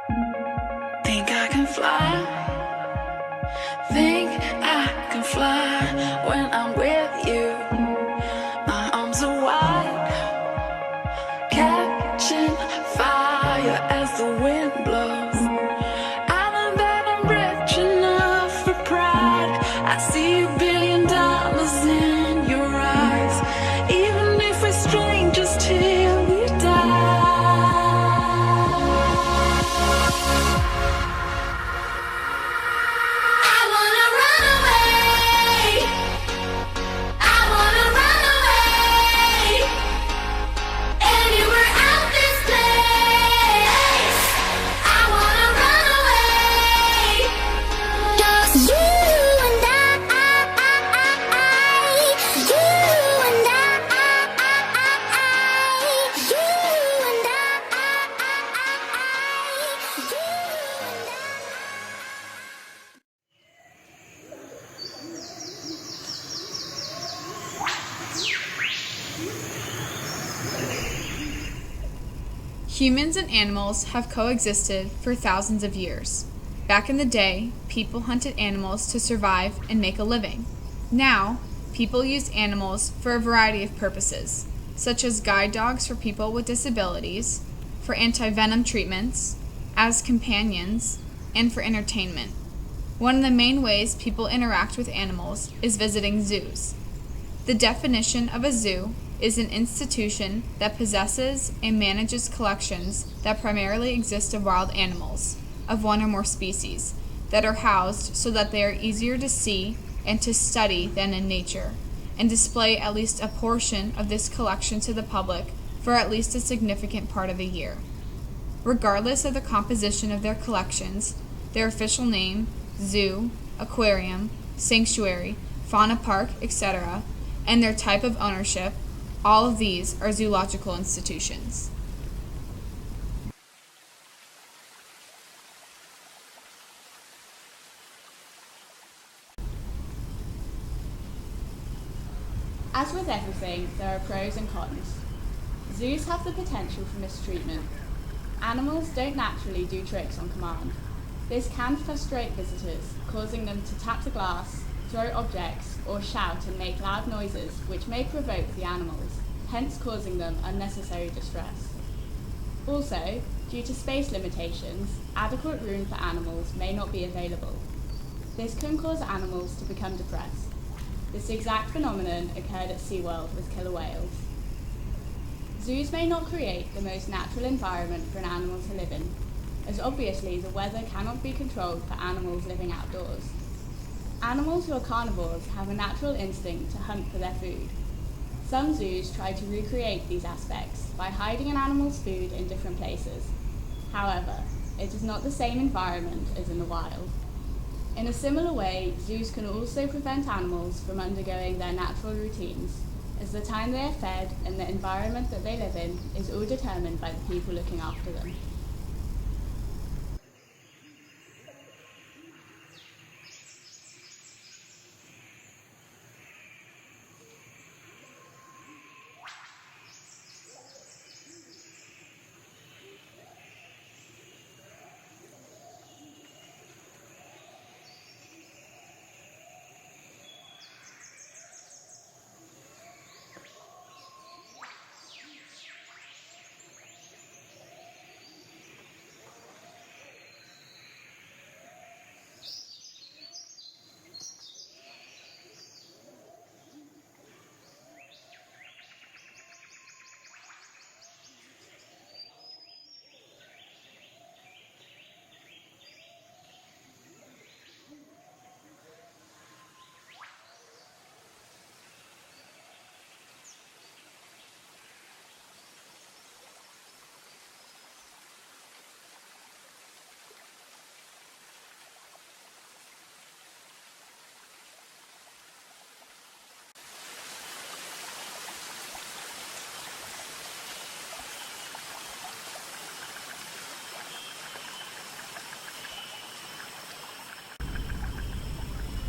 Think I can fly. Think I can fly when I'm with you. My arms are wide, catching fire as the wind blows. I know that I'm rich enough for pride. I see $1 billion in your eyes. Even if we're strangers till we die. Humans and animals have coexisted for thousands of years. Back in the day, people hunted animals to survive and make a living. Now, people use animals for a variety of purposes, such as guide dogs for people with disabilities, for anti-venom treatments, as companions, and for entertainment. One of the main ways people interact with animals is visiting zoos. The definition of a zoo is an institution that possesses and manages collections that primarily exist of wild animals, of one or more species, that are housed so that they are easier to see and to study than in nature, and display at least a portion of this collection to the public for at least a significant part of the year. Regardless of the composition of their collections, their official name, zoo, aquarium, sanctuary, fauna park, etc., and their type of ownership, all of these are zoological institutions. As with everything, there are pros and cons. Zoos have the potential for mistreatment. Animals don't naturally do tricks on command. This can frustrate visitors, causing them to tap the glass, throw objects, or shout and make loud noises which may provoke the animals, hence causing them unnecessary distress. Also, due to space limitations, adequate room for animals may not be available. This can cause animals to become depressed. This exact phenomenon occurred at SeaWorld with killer whales. Zoos may not create the most natural environment for an animal to live in, as obviously the weather cannot be controlled for animals living outdoors. Animals who are carnivores have a natural instinct to hunt for their food. Some zoos try to recreate these aspects by hiding an animal's food in different places. However, it is not the same environment as in the wild. In a similar way, zoos can also prevent animals from undergoing their natural routines, as the time they are fed and the environment that they live in is all determined by the people looking after them.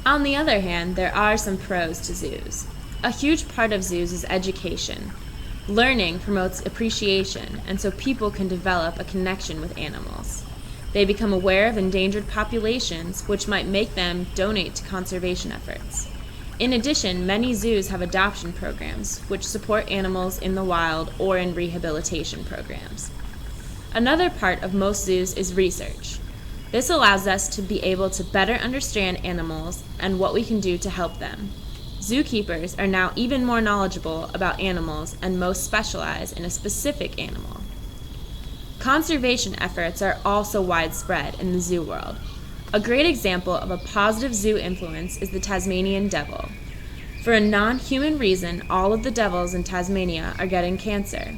On the other hand, there are some pros to zoos. A huge part of zoos is education. Learning promotes appreciation, and so people can develop a connection with animals. They become aware of endangered populations, which might make them donate to conservation efforts. In addition, many zoos have adoption programs, which support animals in the wild or in rehabilitation programs. Another part of most zoos is research. This allows us to be able to better understand animals and what we can do to help them. Zookeepers are now even more knowledgeable about animals and most specialize in a specific animal. Conservation efforts are also widespread in the zoo world. A great example of a positive zoo influence is the Tasmanian devil. For a non-human reason, all of the devils in Tasmania are getting cancer.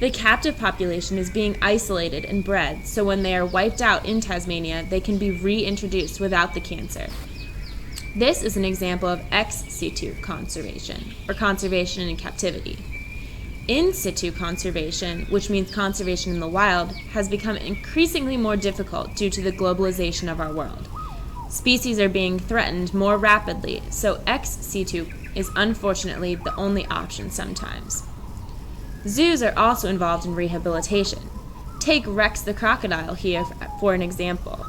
The captive population is being isolated and bred, so when they are wiped out in Tasmania, they can be reintroduced without the cancer. This is an example of ex situ conservation, or conservation in captivity. In situ conservation, which means conservation in the wild, has become increasingly more difficult due to the globalization of our world. Species are being threatened more rapidly, so ex situ is unfortunately the only option sometimes. Zoos are also involved in rehabilitation. Take Rex the crocodile here for an example.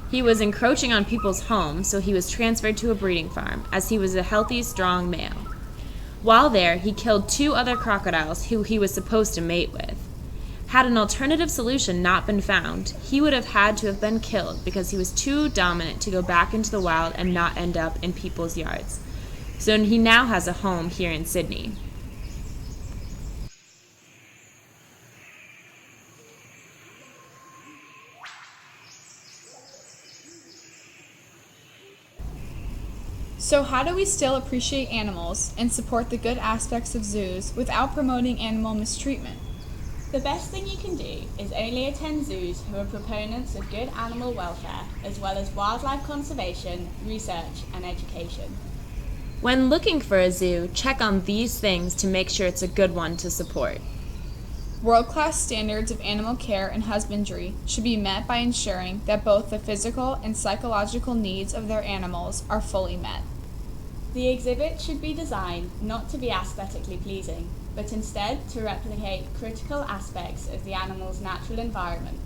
He was encroaching on people's homes, so he was transferred to a breeding farm, as he was a healthy, strong male. While there, he killed 2 other crocodiles who he was supposed to mate with. Had an alternative solution not been found, he would have had to have been killed because he was too dominant to go back into the wild and not end up in people's yards. So he now has a home here in Sydney. So how do we still appreciate animals and support the good aspects of zoos without promoting animal mistreatment? The best thing you can do is only attend zoos who are proponents of good animal welfare, as well as wildlife conservation, research, and education. When looking for a zoo, check on these things to make sure it's a good one to support. World-class standards of animal care and husbandry should be met by ensuring that both the physical and psychological needs of their animals are fully met. The exhibit should be designed not to be aesthetically pleasing, but instead to replicate critical aspects of the animal's natural environment,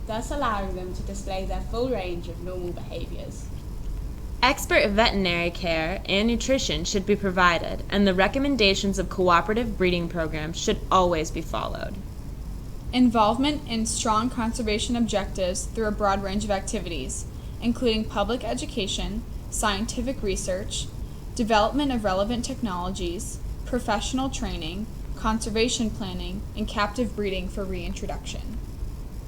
thus allowing them to display their full range of normal behaviors. Expert veterinary care and nutrition should be provided, and the recommendations of cooperative breeding programs should always be followed. Involvement in strong conservation objectives through a broad range of activities, including public education, scientific research, development of relevant technologies, professional training, conservation planning, and captive breeding for reintroduction.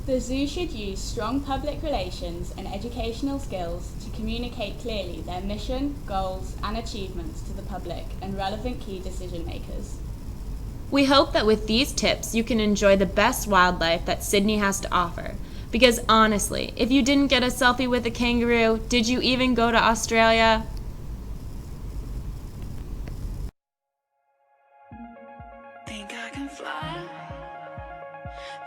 The zoo should use strong public relations and educational skills to communicate clearly their mission, goals, and achievements to the public and relevant key decision makers. We hope that with these tips you can enjoy the best wildlife that Sydney has to offer. Because honestly, if you didn't get a selfie with a kangaroo, did you even go to Australia? Think I can fly.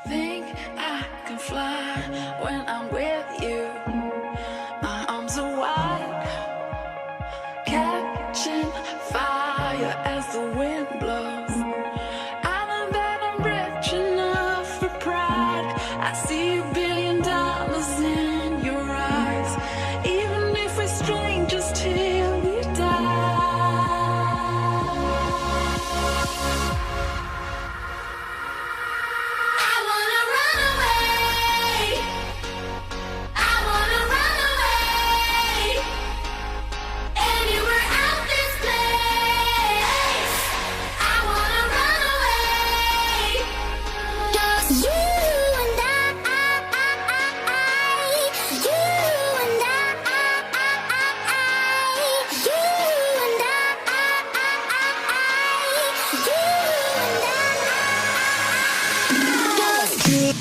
Think I can fly when I'm with you. My arms are wide, catching fire as the wind blows. I know that I'm rich enough for pride. I see $1 billion in your eyes, even if we're strangers till we die.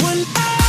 When I